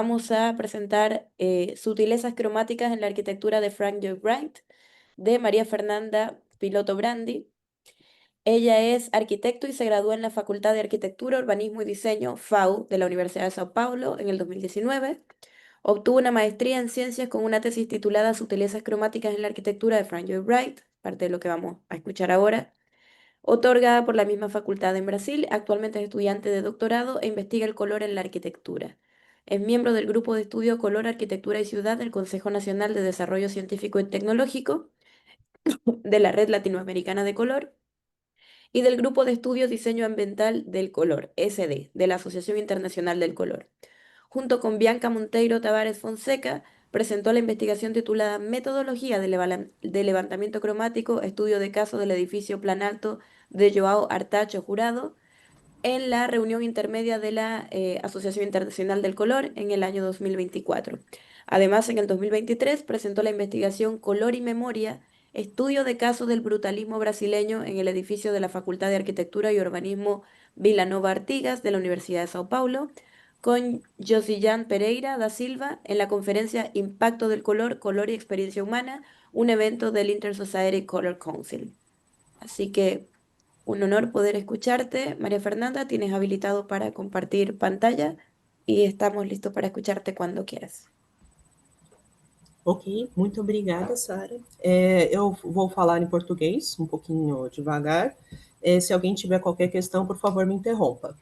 Vamos a presentar Sutilezas cromáticas en la arquitectura de Frank Lloyd Wright, de María Fernanda Piloto Brandi. Ella es arquitecto y se graduó en la Facultad de Arquitectura, Urbanismo y Diseño, FAU, de la Universidad de Sao Paulo en el 2019. Obtuvo una maestría en ciencias con una tesis titulada Sutilezas cromáticas en la arquitectura de Frank Lloyd Wright, parte de lo que vamos a escuchar ahora, otorgada por la misma facultad en Brasil. Actualmente es estudiante de doctorado e investiga el color en la arquitectura. Es miembro del Grupo de Estudio Color, Arquitectura y Ciudad del Consejo Nacional de Desarrollo Científico y Tecnológico, de la Red Latinoamericana de Color y del Grupo de Estudio Diseño Ambiental del Color, SD, de la Asociación Internacional del Color. Junto con Bianca Monteiro Tavares Fonseca, presentó la investigación titulada Metodología de Levantamiento Cromático, Estudio de Caso del Edificio Plan Alto de Joao Artacho Jurado, en la reunión intermedia de la Asociación Internacional del Color en el año 2024. Además, en el 2023 presentó la investigación Color y Memoria, estudio de caso del brutalismo brasileño en el edificio de la Facultad de Arquitectura y Urbanismo Vila Nova Artigas de la Universidad de Sao Paulo, con Josillán Pereira da Silva en la conferencia Impacto del Color, Color y Experiencia Humana, un evento del Inter-Society Color Council. Así que un honor poder escucharte. María Fernanda, tienes habilitado para compartir pantalla y estamos listos para escucharte cuando quieras. Ok, muito obrigada, Sara. Eu vou falar em português, um pouquinho devagar. Se alguém tiver qualquer questão, por favor, me interrompa.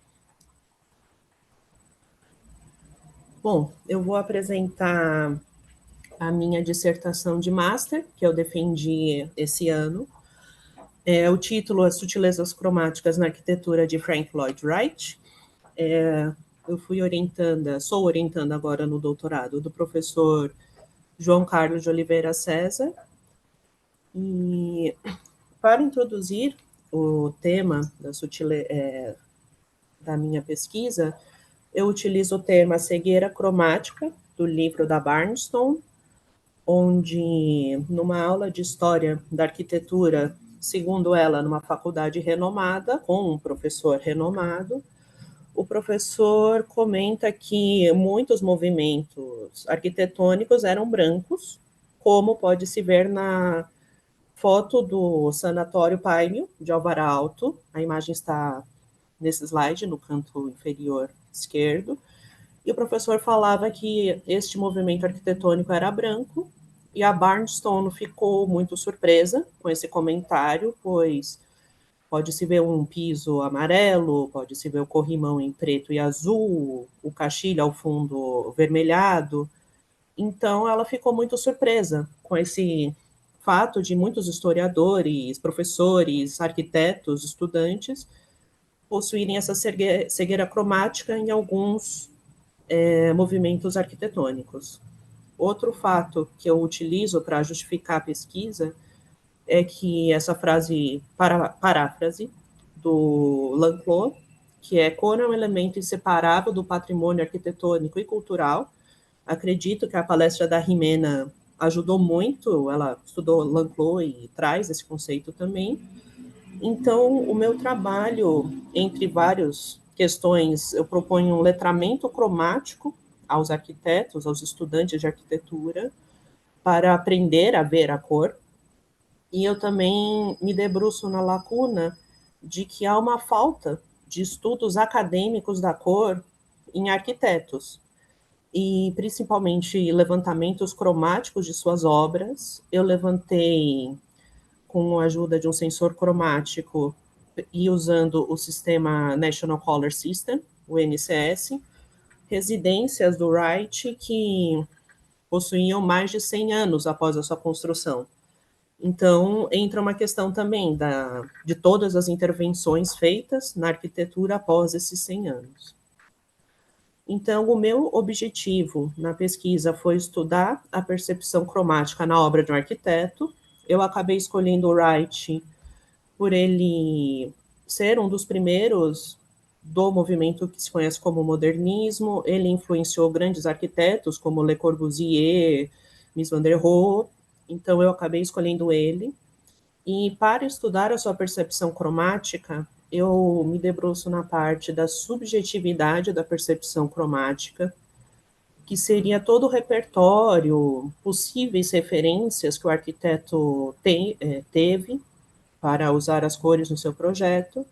Bom, eu vou apresentar a minha dissertação de master, que eu defendi esse ano. O título é Sutilezas Cromáticas na Arquitetura de Frank Lloyd Wright. Eu sou orientanda agora no doutorado do professor João Carlos de Oliveira César. E para introduzir o tema da minha pesquisa, eu utilizo o termo cegueira cromática, do livro da Barnstone, onde, numa aula de História da Arquitetura, segundo ela, numa faculdade renomada, com um professor renomado, o professor comenta que muitos movimentos arquitetônicos eram brancos, como pode se ver na foto do Sanatório Painio, de Alvará Alto. A imagem está nesse slide, no canto inferior esquerdo. E o professor falava que este movimento arquitetônico era branco, e a Barnstone ficou muito surpresa com esse comentário, pois pode-se ver um piso amarelo, pode-se ver o corrimão em preto e azul, o caixilho ao fundo vermelhado. Então, ela ficou muito surpresa com esse fato de muitos historiadores, professores, arquitetos, estudantes possuírem essa cegueira cromática em alguns movimentos arquitetônicos. Outro fato que eu utilizo para justificar a pesquisa é que essa paráfrase do Lanclos, que é cor é um elemento inseparável do patrimônio arquitetônico e cultural. Acredito que a palestra da Jimena ajudou muito, ela estudou Lanclos e traz esse conceito também. Então, o meu trabalho, entre várias questões, eu proponho um letramento cromático aos arquitetos, aos estudantes de arquitetura, para aprender a ver a cor. E eu também me debruço na lacuna de que há uma falta de estudos acadêmicos da cor em arquitetos, e principalmente levantamentos cromáticos de suas obras. Eu levantei com a ajuda de um sensor cromático e usando o sistema National Color System, o NCS, residências do Wright que possuíam mais de 100 anos após a sua construção. Então, entra uma questão também de todas as intervenções feitas na arquitetura após esses 100 anos. Então, o meu objetivo na pesquisa foi estudar a percepção cromática na obra de um arquiteto. Eu acabei escolhendo o Wright por ele ser um dos primeiros do movimento que se conhece como modernismo. Ele influenciou grandes arquitetos como Le Corbusier, Mies van der Rohe. Então, eu acabei escolhendo ele. E para estudar a sua percepção cromática, eu me debruço na parte da subjetividade da percepção cromática, que seria todo o repertório, possíveis referências que o arquiteto teve para usar as cores no seu projeto,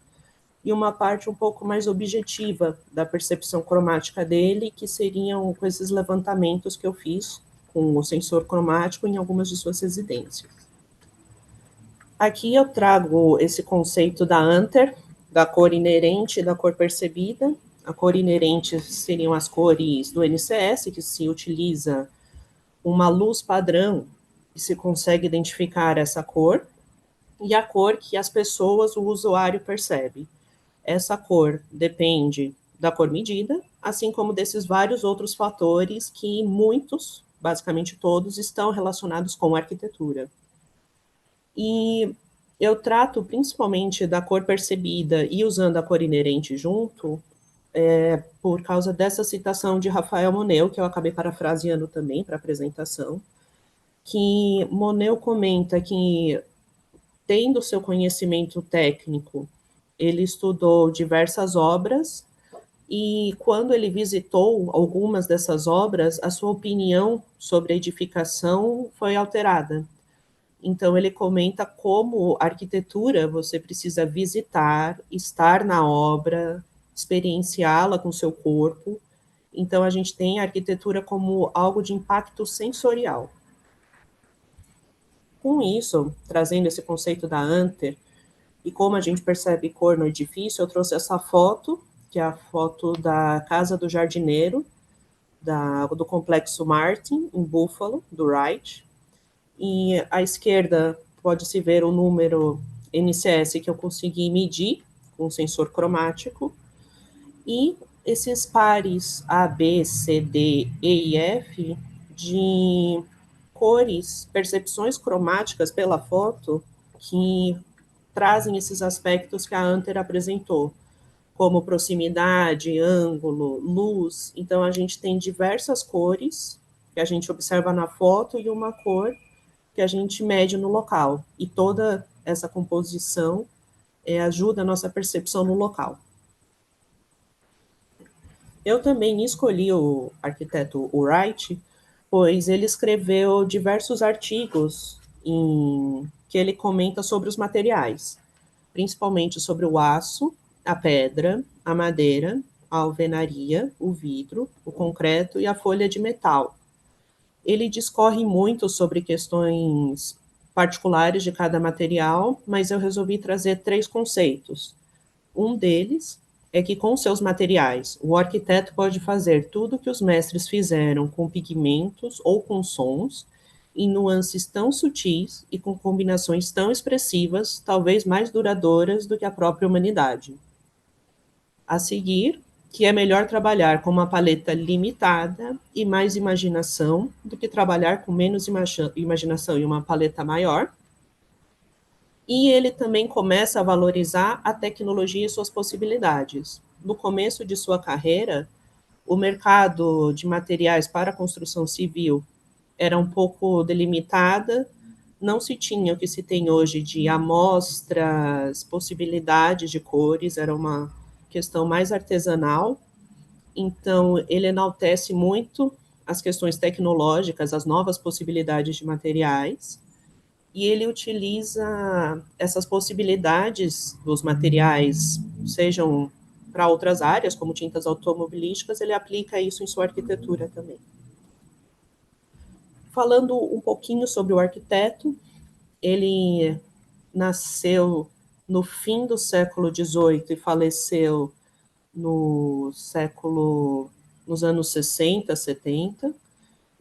e uma parte um pouco mais objetiva da percepção cromática dele, que seriam com esses levantamentos que eu fiz com o sensor cromático em algumas de suas residências. Aqui eu trago esse conceito da Hunter, da cor inerente e da cor percebida. A cor inerente seriam as cores do NCS, que se utiliza uma luz padrão e se consegue identificar essa cor, e a cor que as pessoas, o usuário, percebe. Essa cor depende da cor medida, assim como desses vários outros fatores que muitos, basicamente todos, estão relacionados com a arquitetura. E eu trato principalmente da cor percebida e usando a cor inerente junto, por causa dessa citação de Rafael Moneu, que eu acabei parafraseando também para a apresentação, que Moneu comenta que, tendo seu conhecimento técnico, ele estudou diversas obras e, quando ele visitou algumas dessas obras, a sua opinião sobre a edificação foi alterada. Então, ele comenta como arquitetura você precisa visitar, estar na obra, experienciá-la com seu corpo. Então, a gente tem a arquitetura como algo de impacto sensorial. Com isso, trazendo esse conceito da Hunter, e como a gente percebe cor no edifício, eu trouxe essa foto, que é a foto da Casa do Jardineiro, do Complexo Martin, em Buffalo, do Wright. E à esquerda pode-se ver o número NCS que eu consegui medir com sensor cromático, e esses pares A, B, C, D, E e F de cores, percepções cromáticas pela foto, que trazem esses aspectos que a Hunter apresentou, como proximidade, ângulo, luz. Então, a gente tem diversas cores que a gente observa na foto e uma cor que a gente mede no local. E toda essa composição ajuda a nossa percepção no local. Eu também escolhi o arquiteto Wright, pois ele escreveu diversos artigos que ele comenta sobre os materiais, principalmente sobre o aço, a pedra, a madeira, a alvenaria, o vidro, o concreto e a folha de metal. Ele discorre muito sobre questões particulares de cada material, mas eu resolvi trazer 3 conceitos. Um deles é que, com seus materiais, o arquiteto pode fazer tudo o que os mestres fizeram com pigmentos ou com sons, em nuances tão sutis e com combinações tão expressivas, talvez mais duradouras do que a própria humanidade. A seguir, que é melhor trabalhar com uma paleta limitada e mais imaginação do que trabalhar com menos imaginação e uma paleta maior. E ele também começa a valorizar a tecnologia e suas possibilidades. No começo de sua carreira, o mercado de materiais para a construção civil era um pouco delimitada, não se tinha o que se tem hoje de amostras, possibilidades de cores, era uma questão mais artesanal. Então, ele enaltece muito as questões tecnológicas, as novas possibilidades de materiais, e ele utiliza essas possibilidades dos materiais, sejam para outras áreas, como tintas automobilísticas, ele aplica isso em sua arquitetura também. Falando um pouquinho sobre o arquiteto, ele nasceu no fim do século XVIII e faleceu nos anos 60, 70.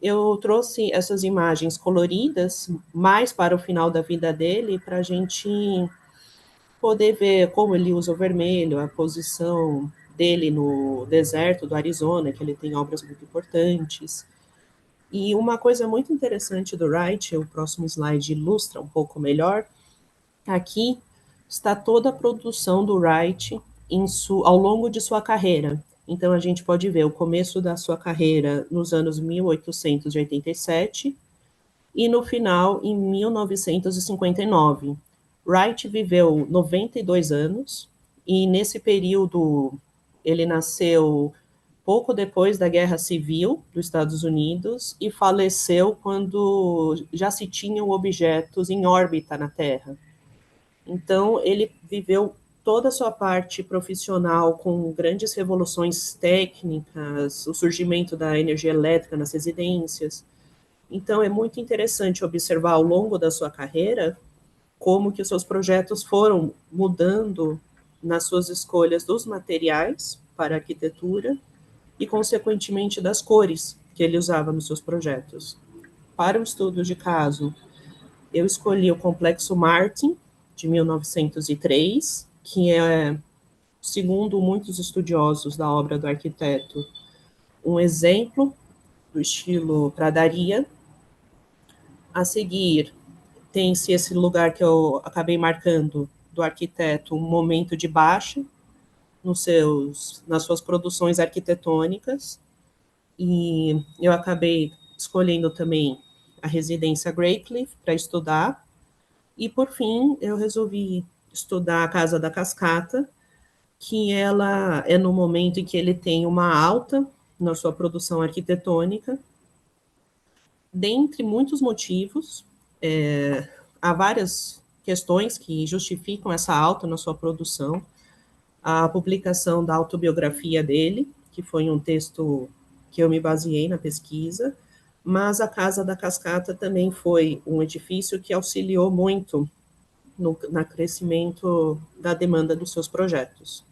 Eu trouxe essas imagens coloridas mais para o final da vida dele, para a gente poder ver como ele usa o vermelho, a posição dele no deserto do Arizona, que ele tem obras muito importantes. E uma coisa muito interessante do Wright, o próximo slide ilustra um pouco melhor, aqui está toda a produção do Wright ao longo de sua carreira. Então, a gente pode ver o começo da sua carreira nos anos 1887 e no final, em 1959. Wright viveu 92 anos e, nesse período, ele nasceu pouco depois da Guerra Civil dos Estados Unidos e faleceu quando já se tinham objetos em órbita na Terra. Então, ele viveu toda a sua parte profissional com grandes revoluções técnicas, o surgimento da energia elétrica nas residências. Então, é muito interessante observar ao longo da sua carreira como que os seus projetos foram mudando nas suas escolhas dos materiais para a arquitetura e, consequentemente, das cores que ele usava nos seus projetos. Para o estudo de caso, eu escolhi o Complexo Martin, de 1903, que é, segundo muitos estudiosos da obra do arquiteto, um exemplo do estilo Pradaria. A seguir, tem-se esse lugar que eu acabei marcando do arquiteto, um momento de baixa nas suas produções arquitetônicas, e eu acabei escolhendo também a residência Greycliff para estudar, e por fim eu resolvi estudar a Casa da Cascata, que ela é no momento em que ele tem uma alta na sua produção arquitetônica, dentre muitos motivos, há várias questões que justificam essa alta na sua produção. A publicação da autobiografia dele, que foi um texto que eu me baseei na pesquisa, mas a Casa da Cascata também foi um edifício que auxiliou muito no crescimento da demanda dos seus projetos.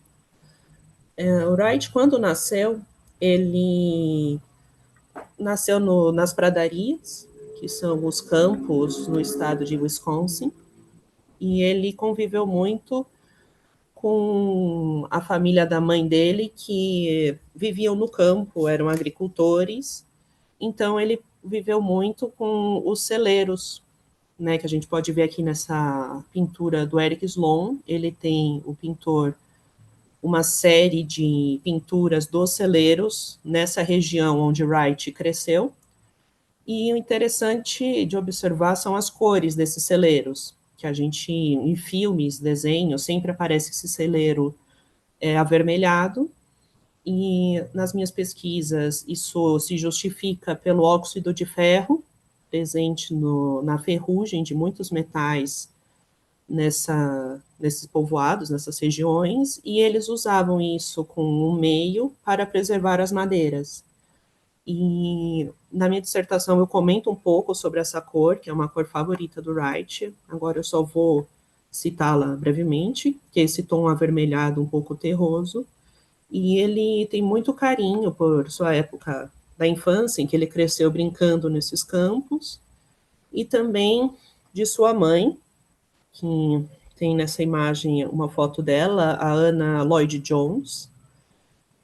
O Wright, quando nasceu, ele nasceu nas pradarias, que são os campos no estado de Wisconsin, e ele conviveu muito com a família da mãe dele, que viviam no campo, eram agricultores, então ele viveu muito com os celeiros, né, que a gente pode ver aqui nessa pintura do Eric Sloan. Ele tem, o pintor, uma série de pinturas dos celeiros nessa região onde Wright cresceu, e o interessante de observar são as cores desses celeiros, que a gente, em filmes, desenhos, sempre aparece esse celeiro avermelhado, e nas minhas pesquisas isso se justifica pelo óxido de ferro presente na ferrugem de muitos metais nesses povoados, nessas regiões, e eles usavam isso como um meio para preservar as madeiras. E na minha dissertação eu comento um pouco sobre essa cor, que é uma cor favorita do Wright. Agora eu só vou citá-la brevemente, que é esse tom avermelhado um pouco terroso. E ele tem muito carinho por sua época da infância, em que ele cresceu brincando nesses campos, e também de sua mãe, que tem nessa imagem uma foto dela, a Anna Lloyd Jones.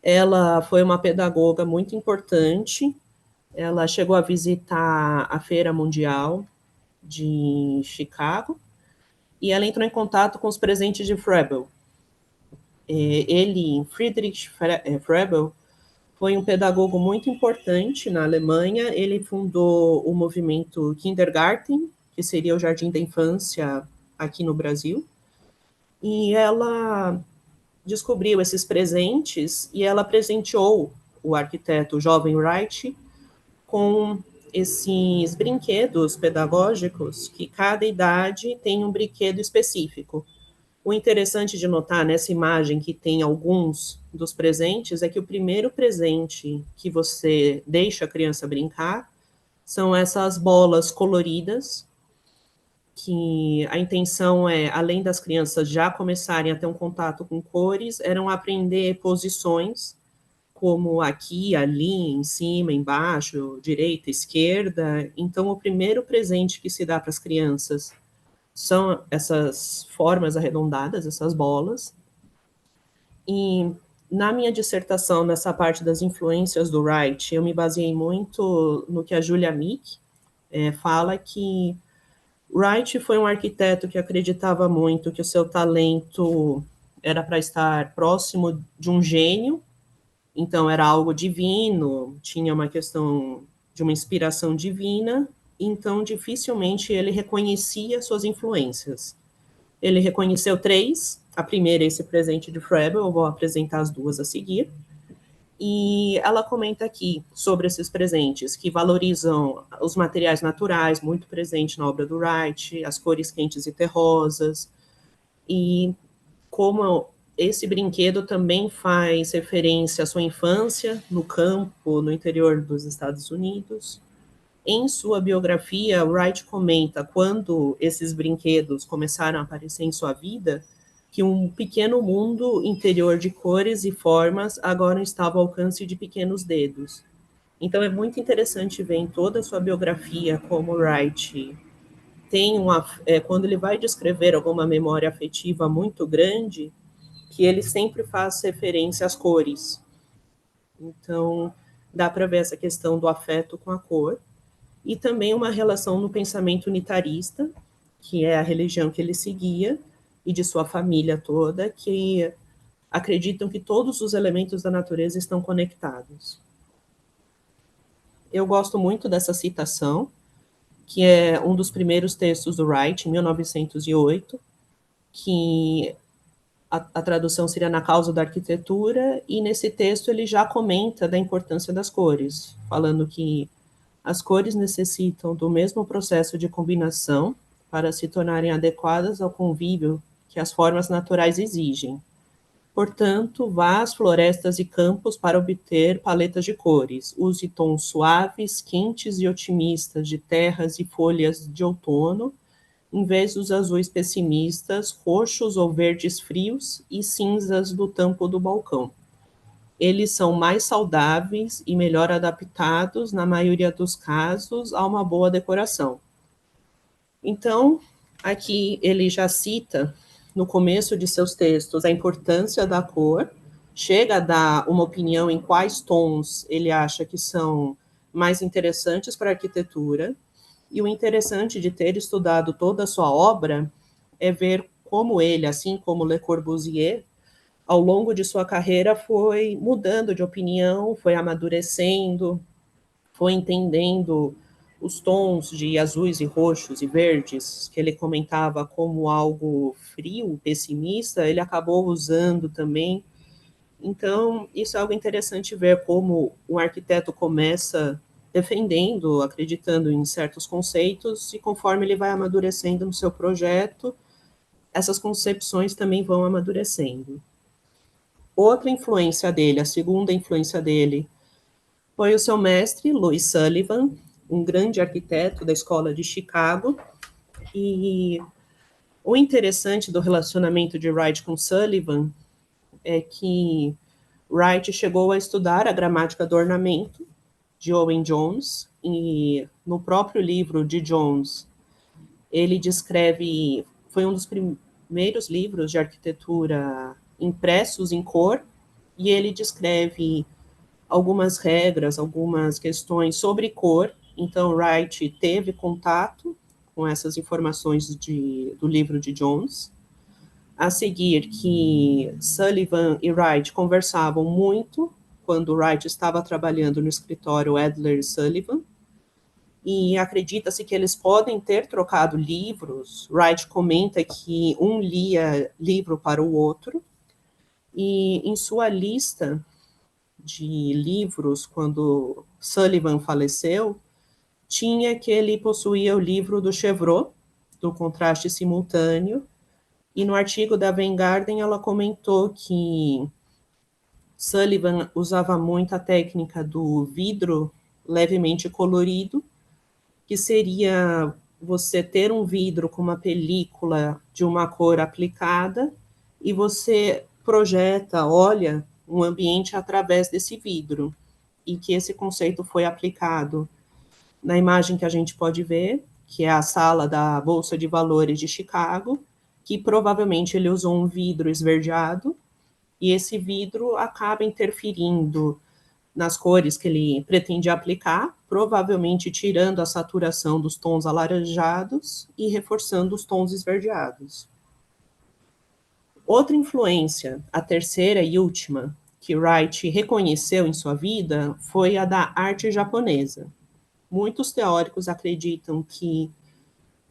Ela foi uma pedagoga muito importante. Ela chegou a visitar a Feira Mundial de Chicago e ela entrou em contato com os presentes de Froebel. Ele, Friedrich Froebel, foi um pedagogo muito importante na Alemanha. Ele fundou o movimento Kindergarten, que seria o jardim da infância aqui no Brasil. E ela descobriu esses presentes e ela presenteou o arquiteto o jovem Wright com esses brinquedos pedagógicos, que cada idade tem um brinquedo específico. O interessante de notar nessa imagem que tem alguns dos presentes é que o primeiro presente que você deixa a criança brincar são essas bolas coloridas, que a intenção é, além das crianças já começarem a ter um contato com cores, eram aprender posições, como aqui, ali, em cima, embaixo, direita, esquerda. Então, o primeiro presente que se dá para as crianças são essas formas arredondadas, essas bolas. E na minha dissertação, nessa parte das influências do Wright, eu me baseei muito no que a Julia Meek fala, que Wright foi um arquiteto que acreditava muito que o seu talento era para estar próximo de um gênio, então era algo divino, tinha uma questão de uma inspiração divina, então dificilmente ele reconhecia suas influências. Ele reconheceu três, a primeira é esse presente de Froebel, eu vou apresentar as duas a seguir. E ela comenta aqui sobre esses presentes, que valorizam os materiais naturais, muito presente na obra do Wright, as cores quentes e terrosas, e como esse brinquedo também faz referência à sua infância no campo, no interior dos Estados Unidos. Em sua biografia, Wright comenta quando esses brinquedos começaram a aparecer em sua vida, que um pequeno mundo interior de cores e formas agora estava ao alcance de pequenos dedos. Então é muito interessante ver em toda a sua biografia como Wright tem quando ele vai descrever alguma memória afetiva muito grande, que ele sempre faz referência às cores. Então dá para ver essa questão do afeto com a cor e também uma relação no pensamento unitarista, que é a religião que ele seguia, e de sua família toda, que acreditam que todos os elementos da natureza estão conectados. Eu gosto muito dessa citação, que é um dos primeiros textos do Wright, em 1908, que a tradução seria Na Causa da Arquitetura, e nesse texto ele já comenta da importância das cores, falando que as cores necessitam do mesmo processo de combinação para se tornarem adequadas ao convívio que as formas naturais exigem. Portanto, vá às florestas e campos para obter paletas de cores. Use tons suaves, quentes e otimistas de terras e folhas de outono, em vez dos azuis pessimistas, roxos ou verdes frios e cinzas do tampo do balcão. Eles são mais saudáveis e melhor adaptados, na maioria dos casos, a uma boa decoração. Então, aqui ele já cita, no começo de seus textos, a importância da cor, chega a dar uma opinião em quais tons ele acha que são mais interessantes para a arquitetura, e o interessante de ter estudado toda a sua obra é ver como ele, assim como Le Corbusier, ao longo de sua carreira foi mudando de opinião, foi amadurecendo, foi entendendo os tons de azuis e roxos e verdes, que ele comentava como algo frio, pessimista, ele acabou usando também. Então, isso é algo interessante ver como um arquiteto começa defendendo, acreditando em certos conceitos, e conforme ele vai amadurecendo no seu projeto, essas concepções também vão amadurecendo. Outra influência dele, a segunda influência dele, foi o seu mestre, Louis Sullivan, um grande arquiteto da escola de Chicago. E o interessante do relacionamento de Wright com Sullivan é que Wright chegou a estudar a gramática do ornamento de Owen Jones, e no próprio livro de Jones, ele descreve, foi um dos primeiros livros de arquitetura impressos em cor, e ele descreve algumas regras, algumas questões sobre cor. Então, Wright teve contato com essas informações do livro de Jones. A seguir, que Sullivan e Wright conversavam muito quando Wright estava trabalhando no escritório Adler Sullivan, e acredita-se que eles podem ter trocado livros. Wright comenta que um lia livro para o outro, e em sua lista de livros, quando Sullivan faleceu, tinha que ele possuía o livro do Chevreul, do contraste simultâneo, e no artigo da Van Garden ela comentou que Sullivan usava muito a técnica do vidro levemente colorido, que seria você ter um vidro com uma película de uma cor aplicada e você projeta, olha um ambiente através desse vidro, e que esse conceito foi aplicado na imagem que a gente pode ver, que é a sala da Bolsa de Valores de Chicago, que provavelmente ele usou um vidro esverdeado, e esse vidro acaba interferindo nas cores que ele pretende aplicar, provavelmente tirando a saturação dos tons alaranjados e reforçando os tons esverdeados. Outra influência, a terceira e última, que Wright reconheceu em sua vida foi a da arte japonesa. Muitos teóricos acreditam que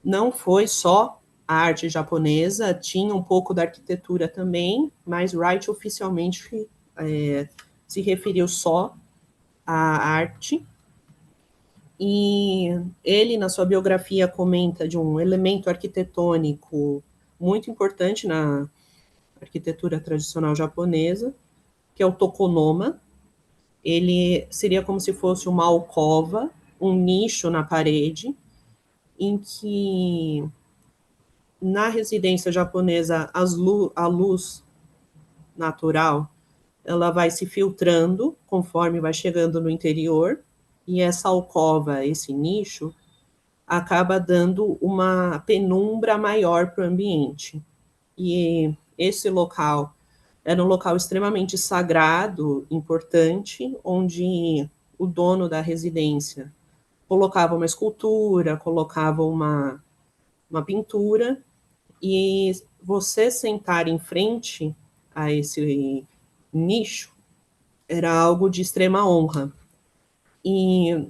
não foi só a arte japonesa, tinha um pouco da arquitetura também, mas Wright oficialmente se referiu só à arte. E ele, na sua biografia, comenta de um elemento arquitetônico muito importante na arquitetura tradicional japonesa, que é o tokonoma. Ele seria como se fosse uma alcova, um nicho na parede, em que na residência japonesa a luz natural ela vai se filtrando conforme vai chegando no interior, e essa alcova, esse nicho, acaba dando uma penumbra maior para o ambiente. E esse local era um local extremamente sagrado, importante, onde o dono da residência colocava uma escultura, colocava uma pintura, e você sentar em frente a esse nicho era algo de extrema honra. E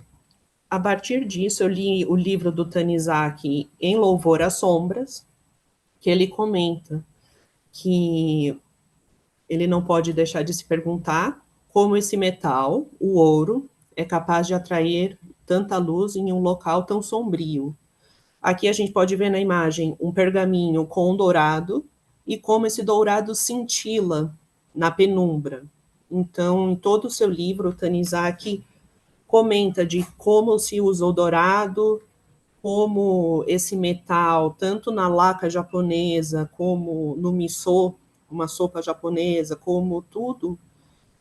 a partir disso eu li o livro do Tanizaki, Em Louvor às Sombras, que ele comenta que ele não pode deixar de se perguntar como esse metal, o ouro, é capaz de atrair tanta luz em um local tão sombrio. Aqui a gente pode ver na imagem um pergaminho com dourado e como esse dourado cintila na penumbra. Então, em todo o seu livro, o Tanizaki comenta de como se usa o dourado, como esse metal, tanto na laca japonesa, como no miso, uma sopa japonesa, como tudo,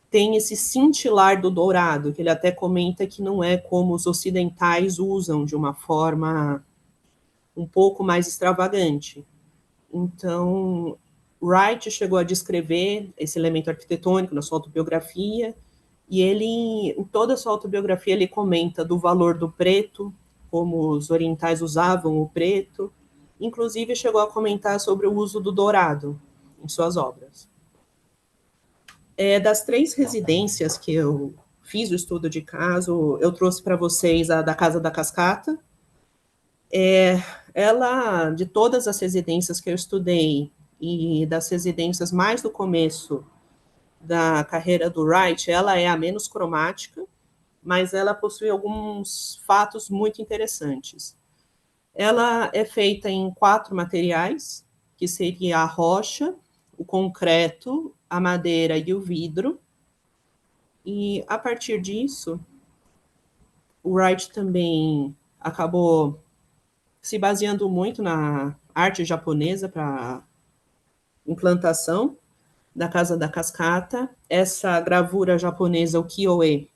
tem esse cintilar do dourado, que ele até comenta que não é como os ocidentais usam, de uma forma um pouco mais extravagante. Então, Wright chegou a descrever esse elemento arquitetônico na sua autobiografia, e ele, em toda a sua autobiografia, ele comenta do valor do preto, como os orientais usavam o preto, inclusive chegou a comentar sobre o uso do dourado em suas obras. Das 3 residências que eu fiz o estudo de caso, eu trouxe para vocês a da Casa da Cascata. Ela, de todas as residências que eu estudei, e das residências mais do começo da carreira do Wright, ela é a menos cromática, mas ela possui alguns fatos muito interessantes. Ela é feita em 4 materiais, que seria a rocha, o concreto, a madeira e o vidro. E a partir disso, o Wright também acabou se baseando muito na arte japonesa para implantação da Casa da Cascata. Essa gravura japonesa, o Kyoe,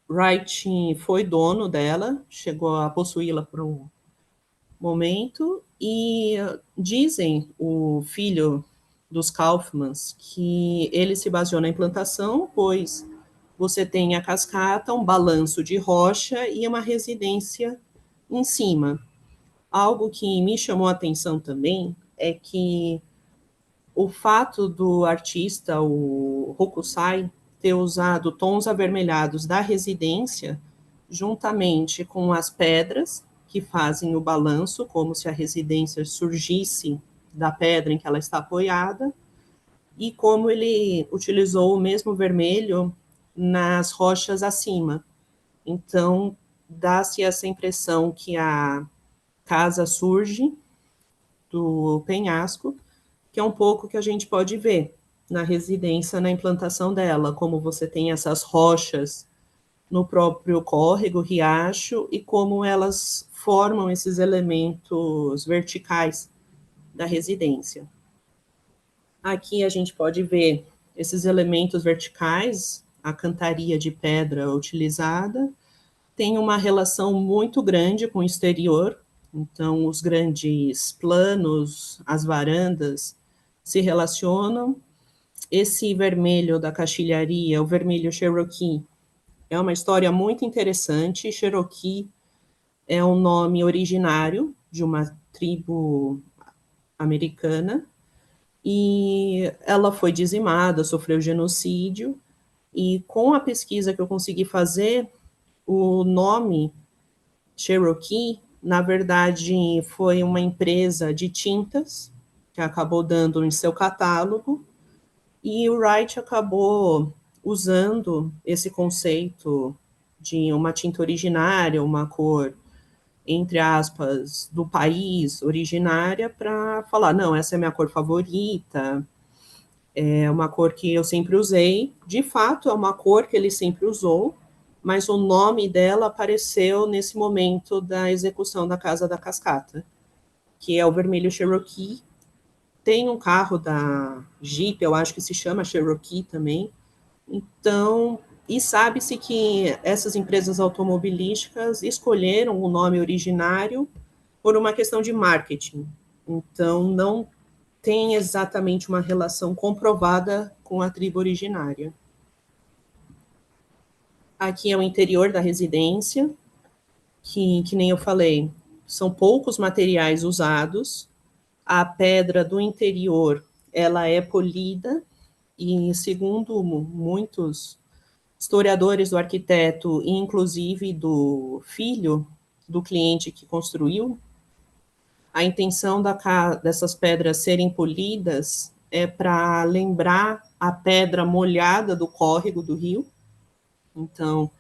Wright foi dono dela, chegou a possuí-la por um momento, e dizem o filho dos Kaufmanns que ele se baseou na implantação, pois você tem a cascata, um balanço de rocha e uma residência em cima. Algo que me chamou a atenção também é que o fato do artista, o Hokusai, ter usado tons avermelhados da residência, juntamente com as pedras que fazem o balanço, como se a residência surgisse da pedra em que ela está apoiada, e como ele utilizou o mesmo vermelho nas rochas acima. Então, dá-se essa impressão que a casa surge do penhasco, que é um pouco que a gente pode ver na residência, na implantação dela, como você tem essas rochas no próprio córrego, riacho, e como elas formam esses elementos verticais da residência. Aqui a gente pode ver esses elementos verticais, a cantaria de pedra utilizada, tem uma relação muito grande com o exterior, então os grandes planos, as varandas se relacionam. Esse vermelho da caixilharia, o vermelho Cherokee, é uma história muito interessante. Cherokee é um nome originário de uma tribo americana, e ela foi dizimada, sofreu genocídio, e com a pesquisa que eu consegui fazer, o nome Cherokee, na verdade, foi uma empresa de tintas que acabou dando em seu catálogo, e o Wright acabou usando esse conceito de uma tinta originária, uma cor, entre aspas, do país originária, para falar, não, essa é a minha cor favorita, é uma cor que eu sempre usei. De fato, é uma cor que ele sempre usou, mas o nome dela apareceu nesse momento da execução da Casa da Cascata, que é o vermelho Cherokee. Tem um carro da Jeep, eu acho que se chama Cherokee também. Então, e sabe-se que essas empresas automobilísticas escolheram o nome originário por uma questão de marketing. Então, não tem exatamente uma relação comprovada com a tribo originária. Aqui é o interior da residência, que nem eu falei, são poucos materiais usados. A pedra do interior, ela é polida e, segundo muitos historiadores do arquiteto, e inclusive do filho do cliente que construiu, a intenção dessas pedras serem polidas é para lembrar a pedra molhada do córrego do rio. Então,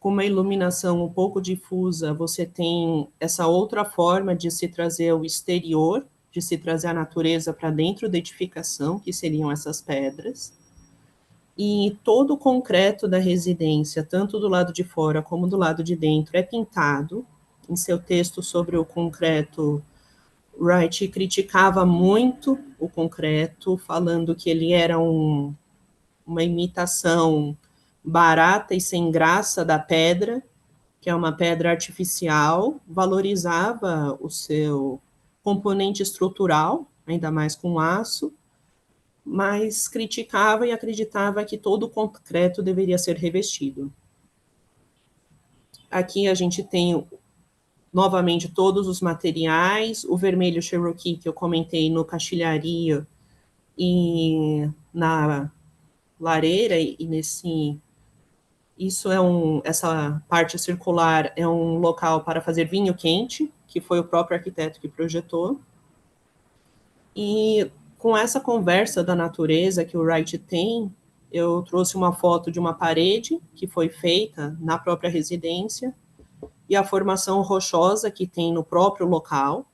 com uma iluminação um pouco difusa, você tem essa outra forma de se trazer o exterior, de se trazer a natureza para dentro da edificação, que seriam essas pedras. E todo o concreto da residência, tanto do lado de fora como do lado de dentro, é pintado. Em seu texto sobre o concreto, Wright criticava muito o concreto, falando que ele era uma imitação barata e sem graça da pedra, que é uma pedra artificial, valorizava o seu componente estrutural, ainda mais com aço, mas criticava e acreditava que todo o concreto deveria ser revestido. Aqui a gente tem novamente todos os materiais, o vermelho Cherokee que eu comentei no caixilharia e na lareira e nesse isso é essa parte circular é um local para fazer vinho quente, que foi o próprio arquiteto que projetou. E com essa conversa da natureza que o Wright tem, eu trouxe uma foto de uma parede que foi feita na própria residência e a formação rochosa que tem no próprio local.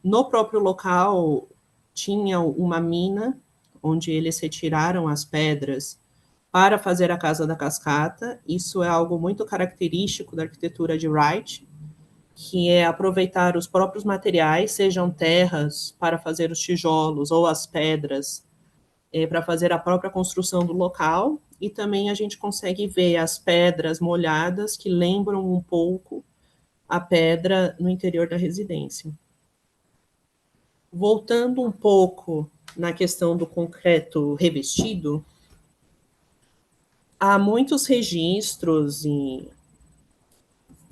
No próprio local tinha uma mina onde eles retiraram as pedras para fazer a Casa da Cascata. Isso é algo muito característico da arquitetura de Wright, que é aproveitar os próprios materiais, sejam terras para fazer os tijolos ou as pedras para fazer a própria construção do local. E também a gente consegue ver as pedras molhadas que lembram um pouco a pedra no interior da residência. Voltando um pouco na questão do concreto revestido, há muitos registros e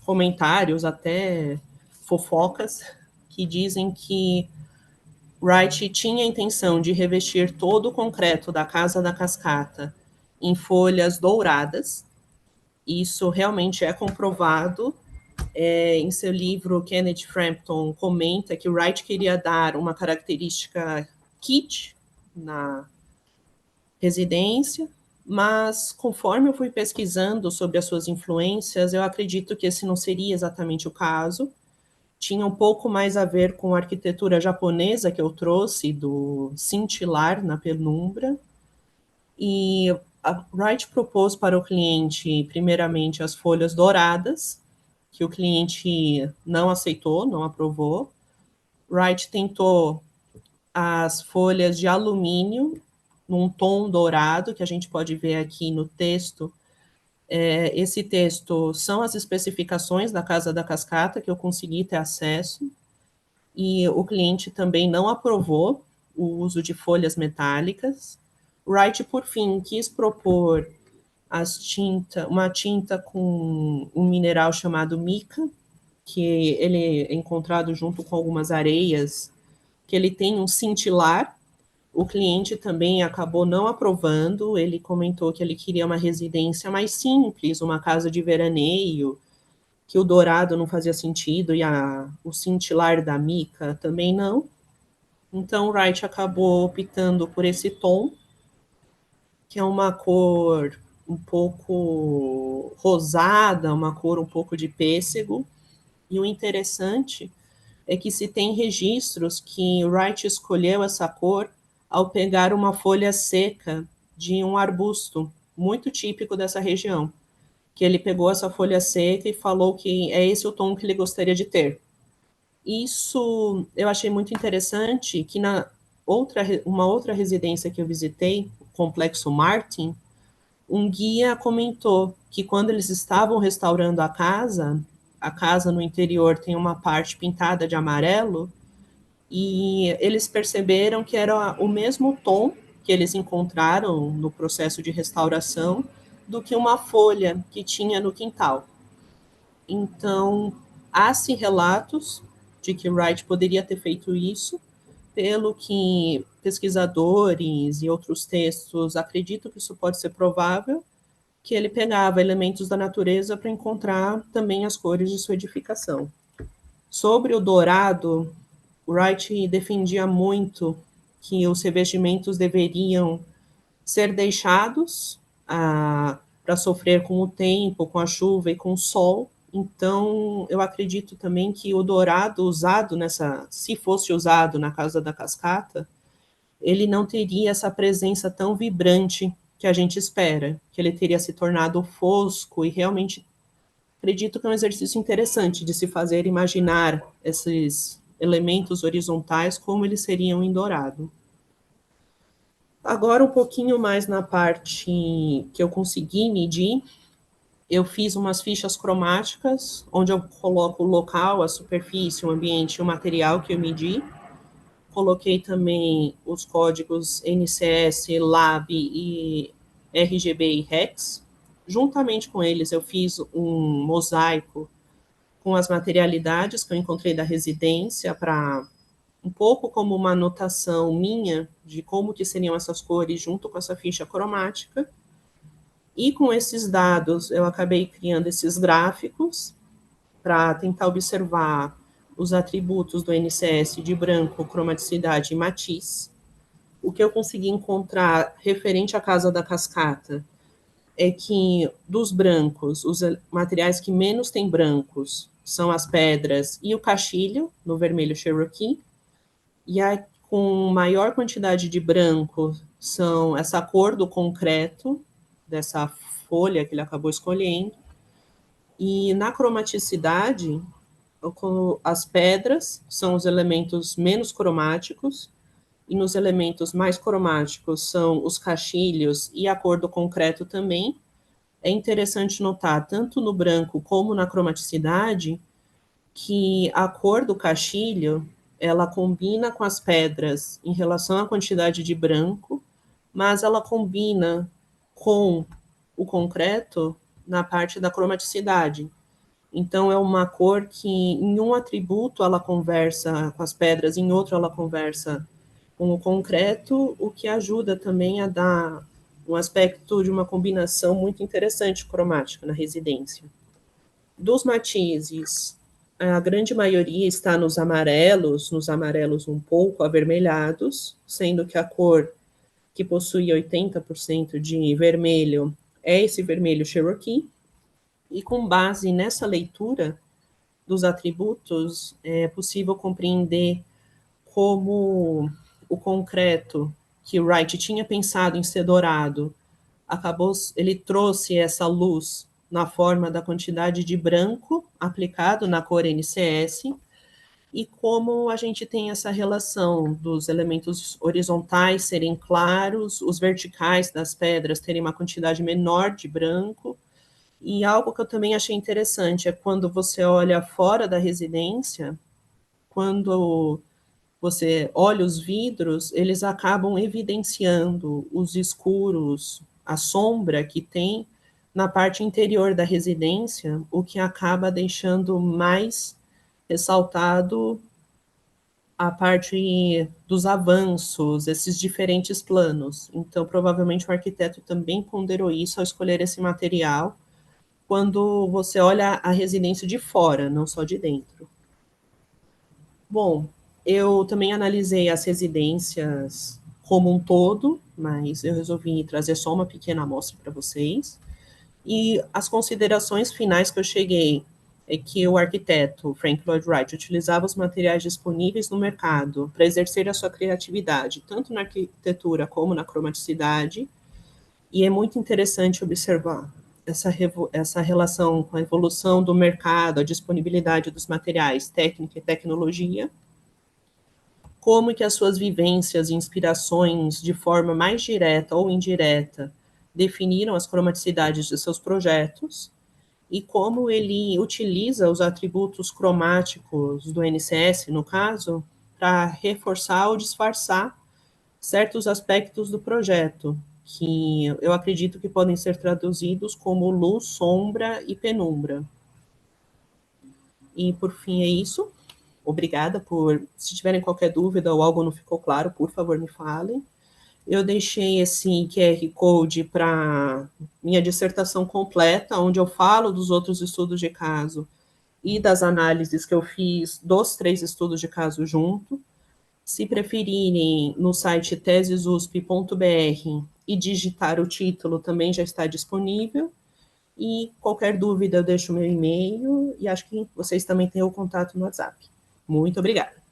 comentários, até fofocas, que dizem que Wright tinha a intenção de revestir todo o concreto da Casa da Cascata em folhas douradas. Isso realmente é comprovado. Em seu livro, Kenneth Frampton comenta que Wright queria dar uma característica kitsch na residência, mas conforme eu fui pesquisando sobre as suas influências, eu acredito que esse não seria exatamente o caso. Tinha um pouco mais a ver com a arquitetura japonesa que eu trouxe, do cintilar na penumbra. E a Wright propôs para o cliente, primeiramente, as folhas douradas, que o cliente não aceitou, não aprovou. Wright tentou as folhas de alumínio, num tom dourado, que a gente pode ver aqui no texto. Esse texto são as especificações da Casa da Cascata, que eu consegui ter acesso, e o cliente também não aprovou o uso de folhas metálicas. Wright, por fim, quis propor uma tinta com um mineral chamado mica, que ele é encontrado junto com algumas areias, que ele tem um cintilar. O cliente também acabou não aprovando, ele comentou que ele queria uma residência mais simples, uma casa de veraneio, que o dourado não fazia sentido e o cintilar da mica também não. Então, Wright acabou optando por esse tom. que é uma cor um pouco rosada, uma cor um pouco de pêssego. E o interessante é que se tem registros que Wright escolheu essa cor ao pegar uma folha seca de um arbusto muito típico dessa região, que ele pegou essa folha seca e falou que é esse o tom que ele gostaria de ter. Isso eu achei muito interessante, que uma outra residência que eu visitei, o Complexo Martin, um guia comentou que quando eles estavam restaurando a casa no interior tem uma parte pintada de amarelo, e eles perceberam que era o mesmo tom que eles encontraram no processo de restauração do que uma folha que tinha no quintal. Então, há-se relatos de que Wright poderia ter feito isso, pelo que pesquisadores e outros textos acreditam que isso pode ser provável, que ele pegava elementos da natureza para encontrar também as cores de sua edificação. Sobre o dourado, Wright defendia muito que os revestimentos deveriam ser deixados para sofrer com o tempo, com a chuva e com o sol. Então, eu acredito também que o dourado usado se fosse usado na Casa da Cascata, ele não teria essa presença tão vibrante que a gente espera, que ele teria se tornado fosco e realmente acredito que é um exercício interessante de se fazer imaginar esses elementos horizontais como eles seriam em dourado. Agora um pouquinho mais na parte que eu consegui medir, eu fiz umas fichas cromáticas, onde eu coloco o local, a superfície, o ambiente e o material que eu medi. Coloquei também os códigos NCS, LAB e RGB e REX. Juntamente com eles, eu fiz um mosaico com as materialidades que eu encontrei da residência, para um pouco como uma anotação minha de como que seriam essas cores junto com essa ficha cromática. E com esses dados, eu acabei criando esses gráficos para tentar observar os atributos do NCS de branco, cromaticidade e matiz. O que eu consegui encontrar referente à Casa da Cascata é que dos brancos, os materiais que menos têm brancos são as pedras e o caixilho, no vermelho Cherokee, e a com maior quantidade de branco são essa cor do concreto, dessa folha que ele acabou escolhendo, e na cromaticidade, as pedras são os elementos menos cromáticos, e nos elementos mais cromáticos são os caixilhos e a cor do concreto também. É interessante notar, tanto no branco como na cromaticidade, que a cor do caixilho ela combina com as pedras em relação à quantidade de branco, mas ela combina com o concreto na parte da cromaticidade. Então é uma cor que em um atributo ela conversa com as pedras, em outro ela conversa com o concreto, o que ajuda também a dar um aspecto de uma combinação muito interessante cromática na residência. Dos matizes, a grande maioria está nos amarelos um pouco avermelhados, sendo que a cor que possui 80% de vermelho é esse vermelho Cherokee, e com base nessa leitura dos atributos, é possível compreender como o concreto que Wright tinha pensado em ser dourado, ele trouxe essa luz na forma da quantidade de branco aplicado na cor NCS, e como a gente tem essa relação dos elementos horizontais serem claros, os verticais das pedras terem uma quantidade menor de branco. E algo que eu também achei interessante é quando você olha fora da residência, quando você olha os vidros, eles acabam evidenciando os escuros, a sombra que tem na parte interior da residência, o que acaba deixando mais ressaltado a parte dos avanços, esses diferentes planos. Então, provavelmente o arquiteto também ponderou isso ao escolher esse material, quando você olha a residência de fora, não só de dentro. Bom, eu também analisei as residências como um todo, mas eu resolvi trazer só uma pequena amostra para vocês. E as considerações finais que eu cheguei é que o arquiteto Frank Lloyd Wright utilizava os materiais disponíveis no mercado para exercer a sua criatividade, tanto na arquitetura como na cromaticidade, e é muito interessante observar essa relação com a evolução do mercado, a disponibilidade dos materiais, técnica e tecnologia, como que as suas vivências e inspirações, de forma mais direta ou indireta, definiram as cromaticidades de seus projetos, e como ele utiliza os atributos cromáticos do NCS, no caso, para reforçar ou disfarçar certos aspectos do projeto, que eu acredito que podem ser traduzidos como luz, sombra e penumbra. E, por fim, é isso. Obrigada por... Se tiverem qualquer dúvida ou algo não ficou claro, por favor, me falem. Eu deixei esse QR Code para minha dissertação completa, onde eu falo dos outros estudos de caso e das análises que eu fiz dos 3 estudos de caso junto. Se preferirem, no site tesesusp.br e digitar o título também já está disponível. E qualquer dúvida eu deixo o meu e-mail e acho que vocês também têm o contato no WhatsApp. Muito obrigada.